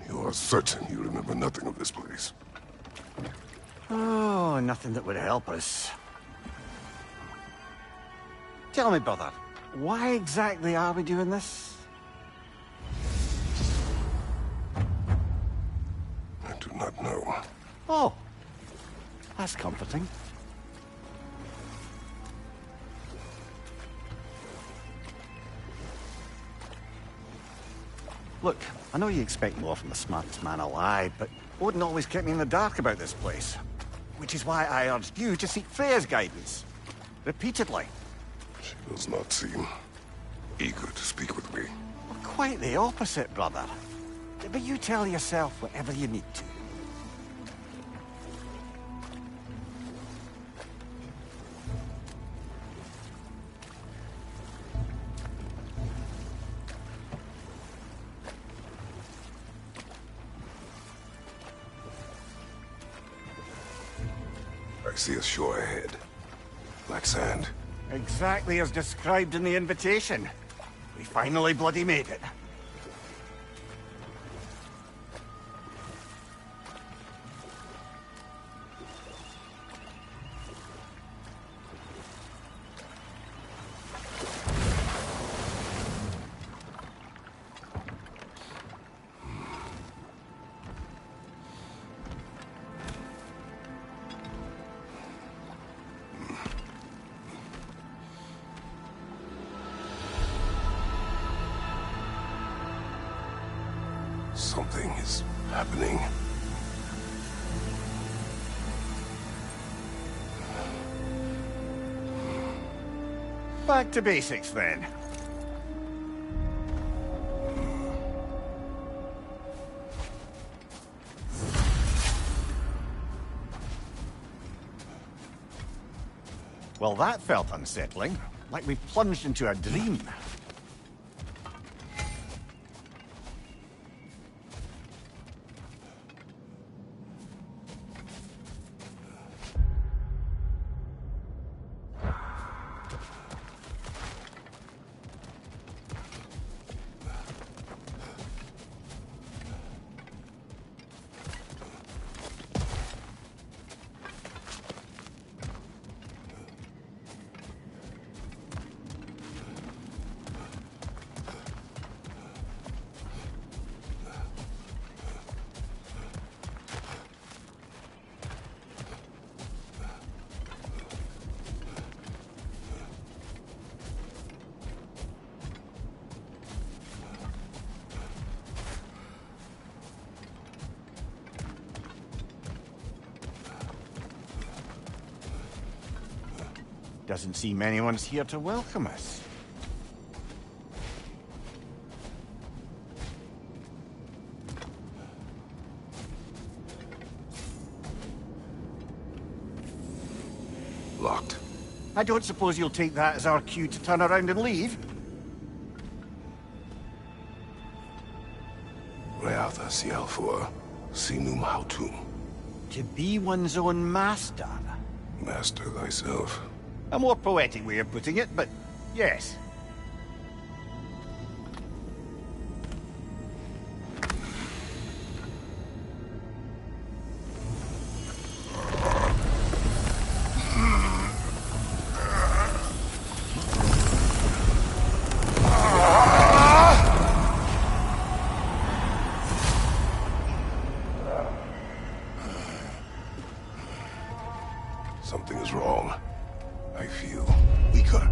You are certain you remember nothing of this place? Oh, nothing that would help us. Tell me, brother, why exactly are we doing this? I do not know. Oh, that's comforting. Look, I know you expect more from the smartest man alive, but Odin always kept me in the dark about this place. Which is why I urged you to seek Freya's guidance. Repeatedly. She does not seem eager to speak with me. Well, quite the opposite, brother. But you tell yourself whatever you need to. I see a shore ahead. Black sand. Exactly as described in the invitation. We finally bloody made it. Something is happening. Back to basics, then. Well, that felt unsettling. Like we plunged into a dream. Doesn't seem anyone's here to welcome us. Locked. I don't suppose you'll take that as our cue to turn around and leave? Reatha Sialfur, Sinum Hautum. To be one's own master. Master thyself. A more poetic way of putting it, but yes. Something is wrong. I feel weaker.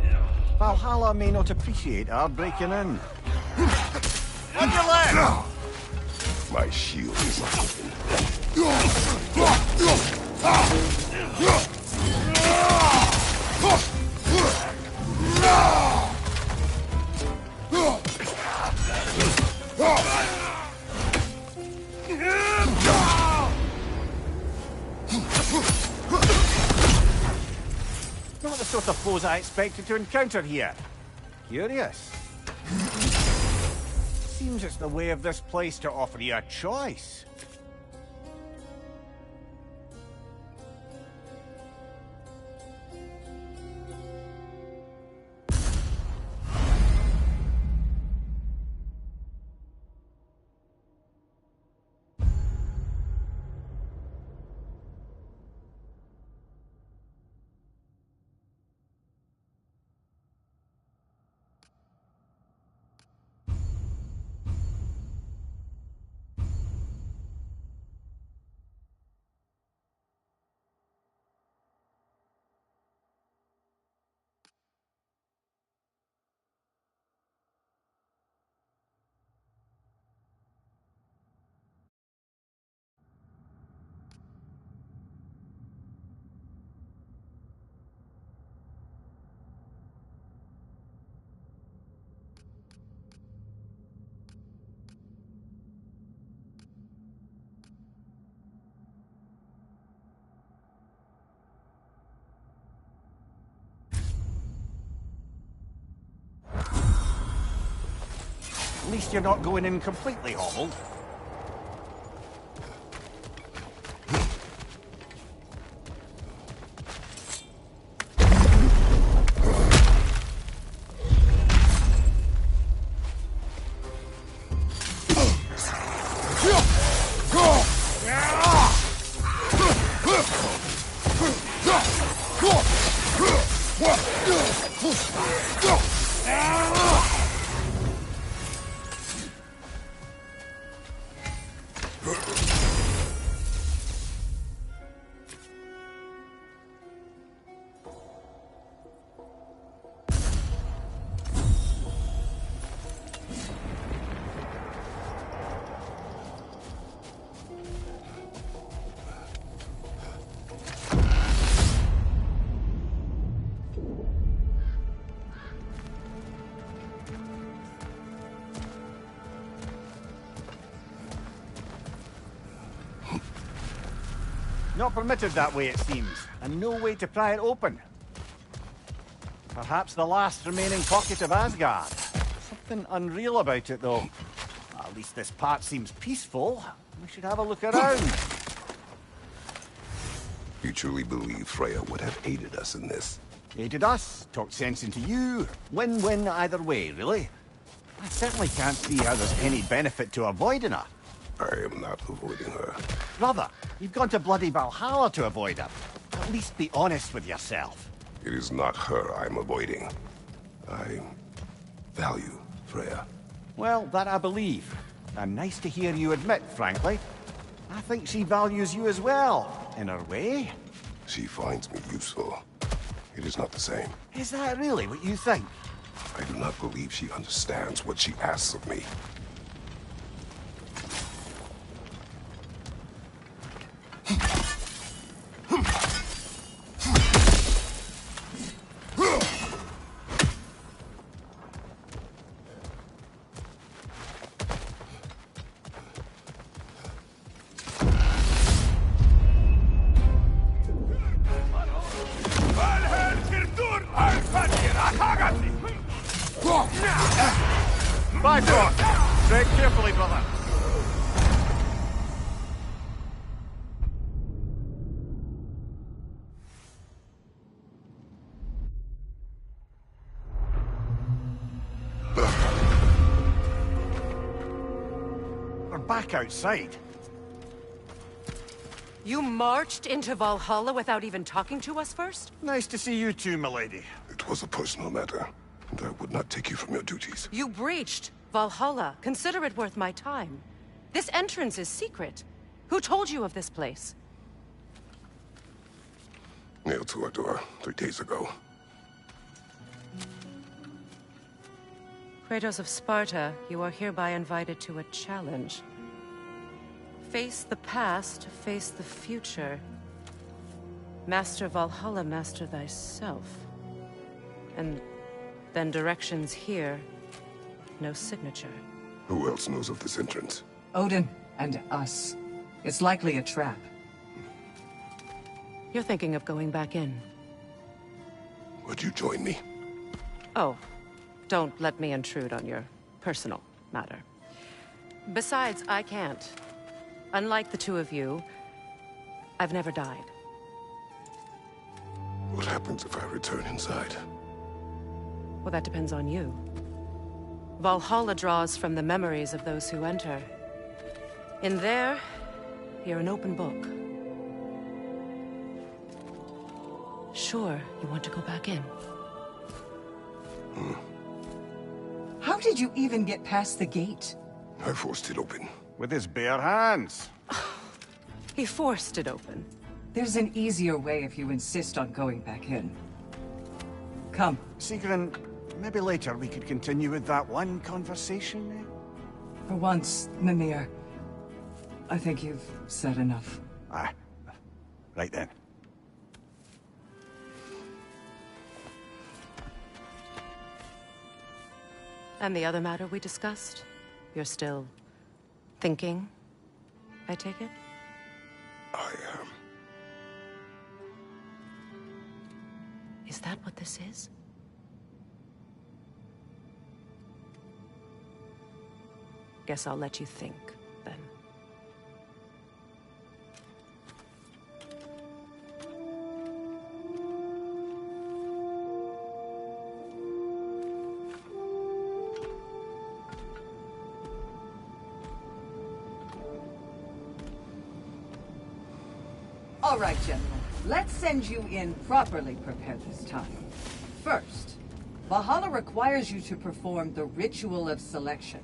Valhalla may not appreciate our breaking in. On your left! My shield is open. Not the sort of foes I expected to encounter here. Curious. Seems it's the way of this place to offer you a choice. At least you're not going in completely hobbled. Not permitted that way, it seems, and no way to pry it open. Perhaps the last remaining pocket of Asgard. Something unreal about it, though. At least this part seems peaceful. We should have a look around. You truly believe Freya would have aided us in this? Aided us, talked sense into you. Win-win either way, really. I certainly can't see how there's any benefit to avoiding her. I am not avoiding her. Brother, you've gone to bloody Valhalla to avoid her. At least be honest with yourself. It is not her I'm avoiding. I value Freya. Well, that I believe. And nice to hear you admit, frankly. I think she values you as well, in her way. She finds me useful. It is not the same. Is that really what you think? I do not believe she understands what she asks of me. Bifrost! Tread carefully, brother. We're back outside. You marched into Valhalla without even talking to us first? Nice to see you too, milady. It was a personal matter, and I would not take you from your duties. You breached Valhalla. Consider it worth my time. This entrance is secret. Who told you of this place? Nailed to our door 3 days ago. Kratos of Sparta, you are hereby invited to a challenge. Face the past, face the future. Master Valhalla, master thyself. And then directions here, no signature. Who else knows of this entrance? Odin and us. It's likely a trap. You're thinking of going back in. Would you join me? Oh, don't let me intrude on your personal matter. Besides, I can't. Unlike the two of you, I've never died. What happens if I return inside? Well, that depends on you. Valhalla draws from the memories of those who enter. In there, you're an open book. Sure, you want to go back in. How did you even get past the gate? I forced it open. With his bare hands. He forced it open. There's an easier way if you insist on going back in. Come. Sigrun, maybe later we could continue with that one conversation, eh? For once, Mimir, I think you've said enough. Aye. Right then. And the other matter we discussed? You're still thinking, I take it? I am. Is that what this is? Guess I'll let you think, then. All right, General. Let's send you in properly prepared this time. First, Valhalla requires you to perform the Ritual of Selection.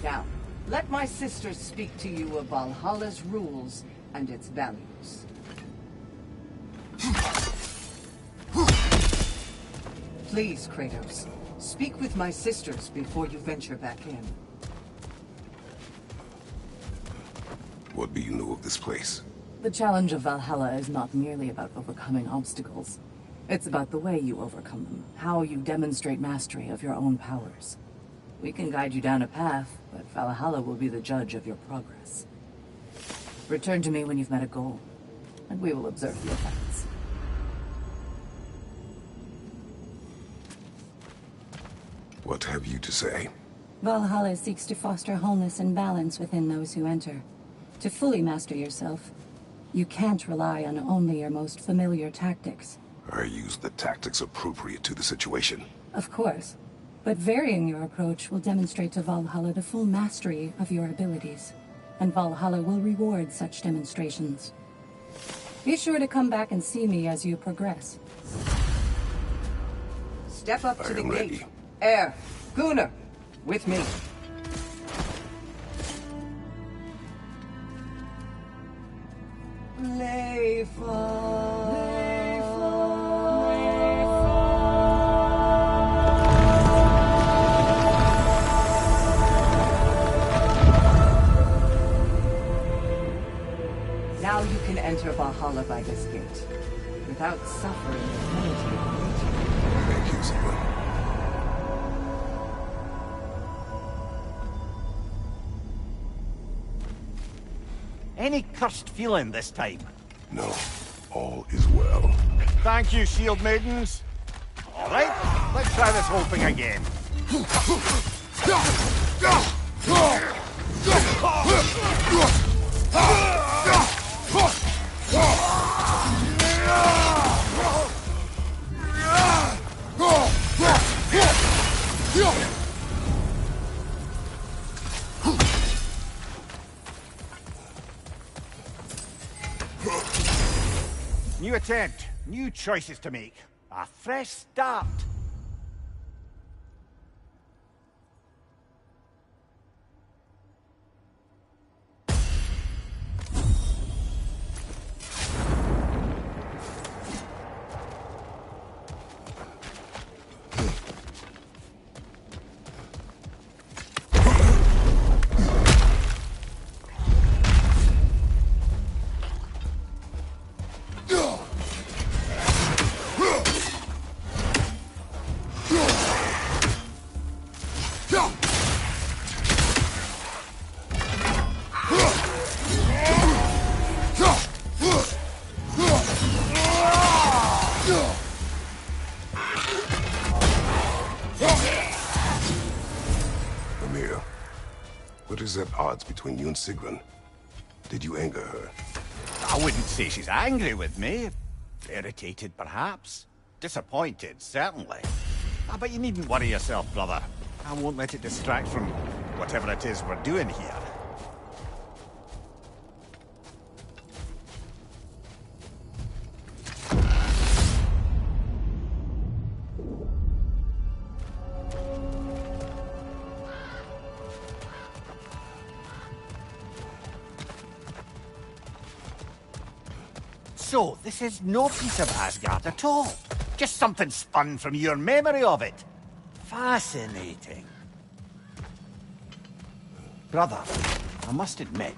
Now, let my sisters speak to you of Valhalla's rules and its values. Please, Kratos, speak with my sisters before you venture back in. What do you know of this place? The challenge of Valhalla is not merely about overcoming obstacles. It's about the way you overcome them, how you demonstrate mastery of your own powers. We can guide you down a path, but Valhalla will be the judge of your progress. Return to me when you've met a goal, and we will observe the effects. What have you to say? Valhalla seeks to foster wholeness and balance within those who enter. To fully master yourself, you can't rely on only your most familiar tactics. I use the tactics appropriate to the situation. Of course, but varying your approach will demonstrate to Valhalla the full mastery of your abilities, and Valhalla will reward such demonstrations. Be sure to come back and see me as you progress. Step up to I the am gate. ready. Air, Gunnar, with me. Now you can enter Valhalla by this gate, without suffering the penalty of waiting. Thank you, Simon. Any cursed feeling this time? No, all is well. Thank you, shield maidens. All right, let's try this whole thing again. New attempt, new choices to make. A fresh start. What is at odds between you and Sigrun? Did you anger her? I wouldn't say she's angry with me. Irritated, perhaps. Disappointed, certainly. But you needn't worry yourself, brother. I won't let it distract from whatever it is we're doing here. So, this is no piece of Asgard at all. Just something spun from your memory of it. Fascinating. Brother, I must admit,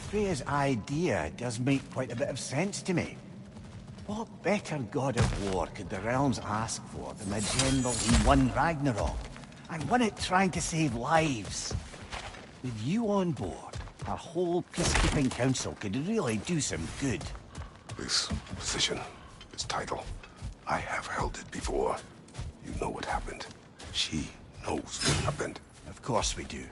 Freya's idea does make quite a bit of sense to me. What better god of war could the realms ask for than the general who won Ragnarok, and won it trying to save lives? With you on board, our whole peacekeeping council could really do some good. This position, this title, I have held it before. You know what happened. She knows what happened. Of course we do.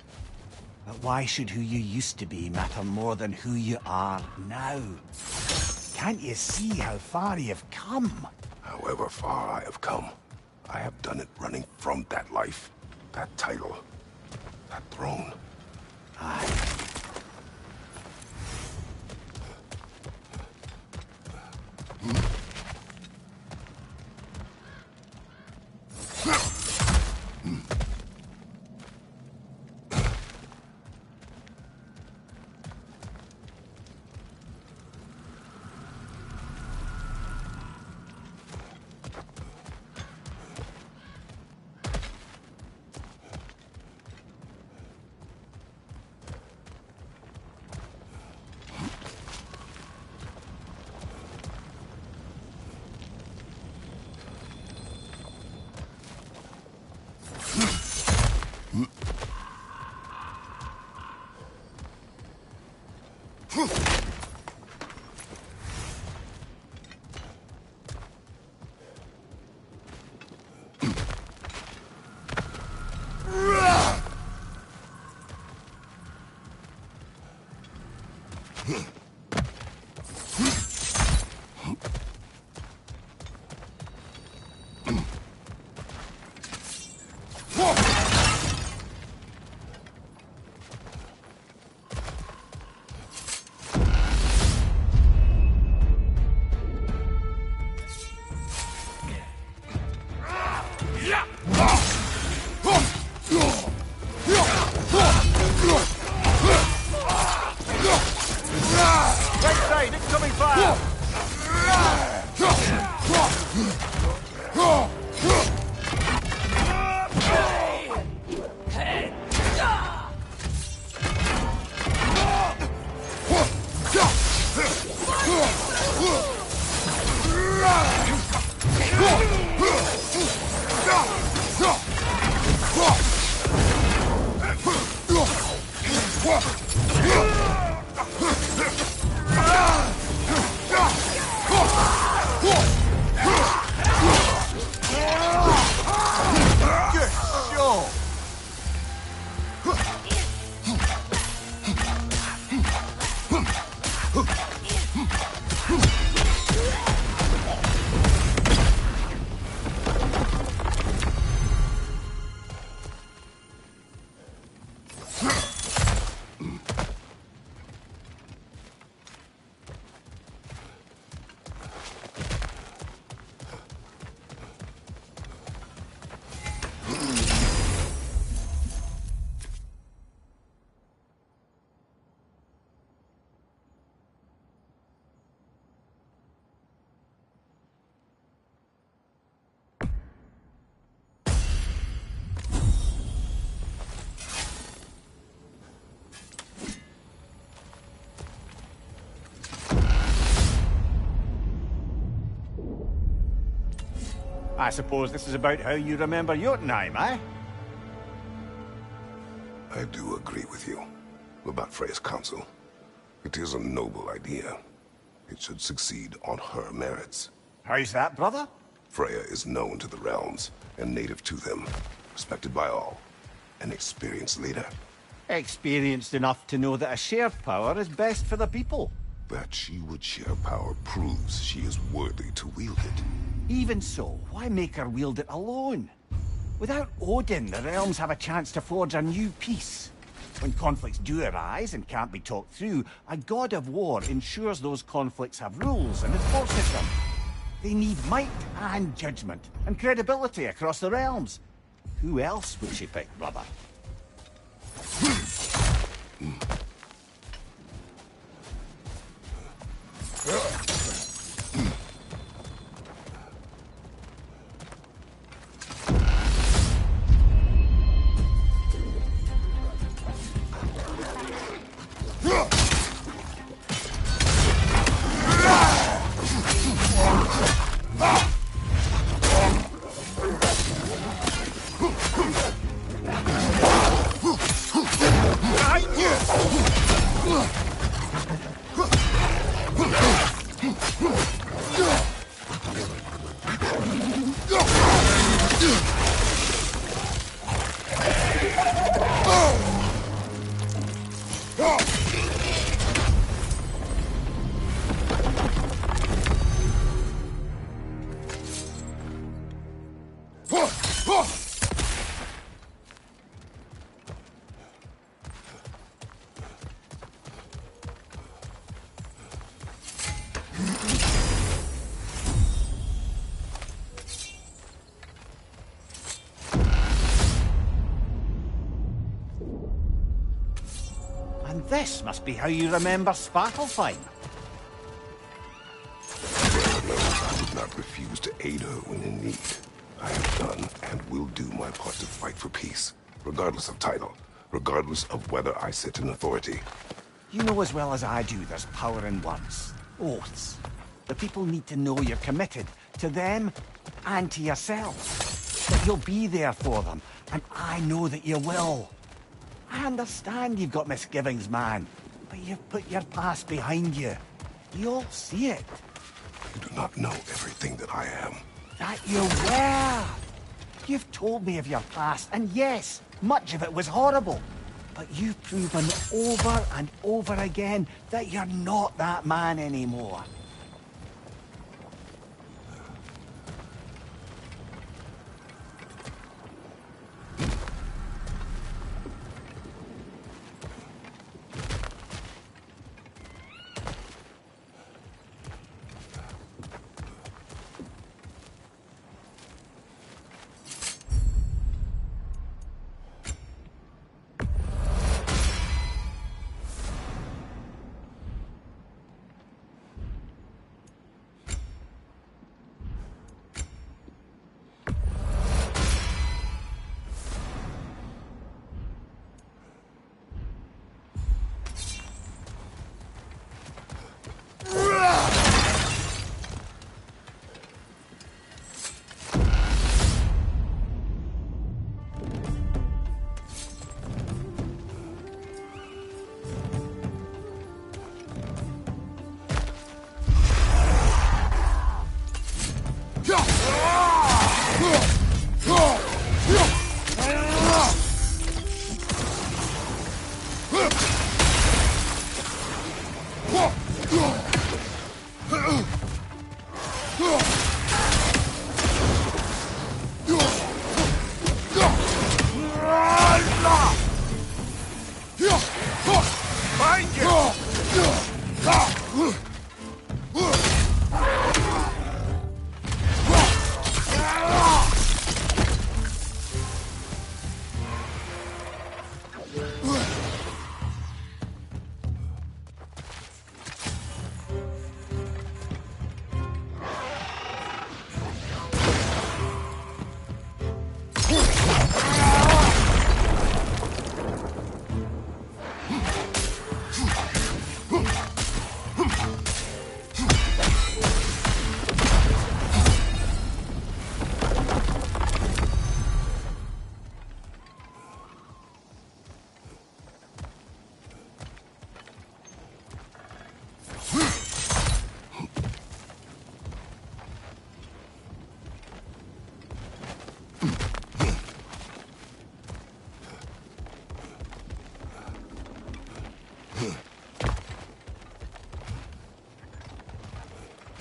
But why should who you used to be matter more than who you are now? Can't you see how far you've come? However far I have come, I have done it running from that life, that title, that throne. Aye. I suppose this is about how you remember Jotunheim, eh? I do agree with you about Freya's council. It is a noble idea. It should succeed on her merits. How's that, brother? Freya is known to the realms and native to them, respected by all. An experienced leader. Experienced enough to know that a shared power is best for the people. That she would share power proves she is worthy to wield it. Even so, why make her wield it alone? Without Odin, the realms have a chance to forge a new peace. When conflicts do arise and can't be talked through, a god of war ensures those conflicts have rules and enforces them. They need might and judgment and credibility across the realms. Who else would she pick, brother? And this must be how you remember Svartalfheim. Freya knows I would not refuse to aid her when in need. I have done and will do my part to fight for peace, regardless of title, regardless of whether I sit in authority. You know as well as I do there's power in words. Oaths. The people need to know you're committed to them and to yourself. That you'll be there for them, and I know that you will. I understand you've got misgivings, man, but you've put your past behind you. You'll see it. You do not know everything that I am. That you were. You've told me of your past, and yes, much of it was horrible. But you've proven over and over again that you're not that man anymore.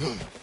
Ugh.